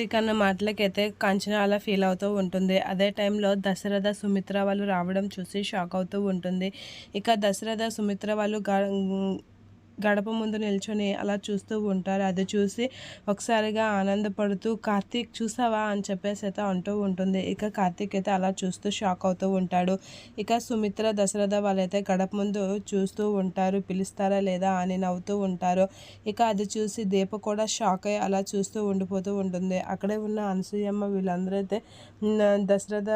కార్తీక్ అన్న మాటలకైతే కాంచన అలా ఫీల్ అవుతూ ఉంటుంది. అదే టైంలో దశరథ, సుమిత్ర వాళ్ళు రావడం చూసి షాక్ అవుతూ ఉంటుంది. ఇక దశరథ, సుమిత్ర వాళ్ళు గడప ముందు నిల్చొని అలా చూస్తూ ఉంటారు. అది చూసి ఒకసారిగా ఆనందపడుతూ కార్తీక్ చూసావా అని చెప్పేసి అయితే అంటూ ఉంటుంది. ఇక కార్తీక్ అయితే అలా చూస్తూ షాక్ అవుతూ ఉంటాడు. ఇక సుమిత్ర, దశరథ వాళ్ళైతే గడప ముందు చూస్తూ ఉంటారు, పిలుస్తారా లేదా అని నవ్వుతూ ఉంటారు. ఇక అది చూసి దీప కూడా షాక్ అయ్యి అలా చూస్తూ ఉండిపోతూ ఉంటుంది. అక్కడే ఉన్న అనసూయమ్మ వీళ్ళందరూ అయితే దశరథ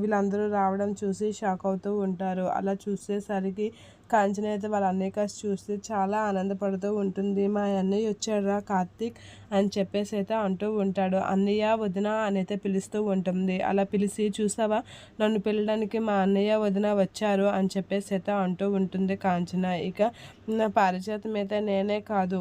వీళ్ళందరూ రావడం చూసి షాక్ అవుతూ ఉంటారు. అలా చూసేసరికి కాంచన అయితే వాళ్ళ అన్నయ్య కాసి చూస్తే చాలా ఆనందపడుతూ ఉంటుంది. మా అన్నయ్య వచ్చాడురా కార్తీక్ అని చెప్పేసి అయితే అంటూ ఉంటాడు. అన్నయ్య వదిన అని అయితే పిలుస్తూ ఉంటుంది. అలా పిలిచి చూసావా నన్ను పిలవడానికి మా అన్నయ్య వదిన వచ్చారు అని చెప్పేసి అయితే అంటూ ఉంటుంది కాంచన. ఇక నా పారిజాతం అయితే నేనే కాదు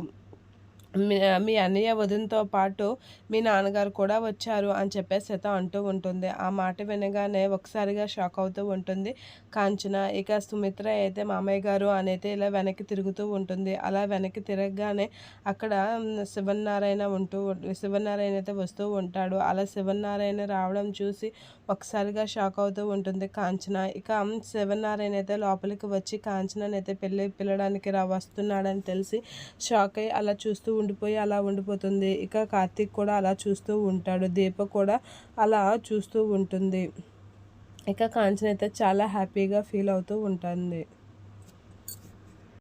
మీ అన్నయ్య వదినతో పాటు మీ నాన్నగారు కూడా వచ్చారు అని చెప్పేసి అయితే అంటూ ఉంటుంది. ఆ మాట వినగానే ఒకసారిగా షాక్ అవుతూ ఉంటుంది కాంచన. ఇక సుమిత్ర అయితే మామయ్య గారు అని అయితే ఇలా వెనక్కి తిరుగుతూ ఉంటుంది. అలా వెనక్కి తిరగగానే అక్కడ శివనారాయణ అయితే వస్తూ ఉంటాడు. అలా శివనారాయణ రావడం చూసి ఒకసారిగా షాక్ అవుతూ ఉంటుంది కాంచన. ఇక శివనారాయణ అయితే లోపలికి వచ్చి కాంచనని అయితే పిల్లడానికి వస్తున్నాడని తెలిసి షాక్ అయ్యి అలా చూస్తూ ఉండిపోయి అలా ఉండిపోతుంది. ఇక కార్తీక్ కూడా అలా చూస్తూ ఉంటాడు. దీప కూడా అలా చూస్తూ ఉంటుంది. ఇక కాంచన అయితే చాలా హ్యాపీగా ఫీల్ అవుతూ ఉంటుంది.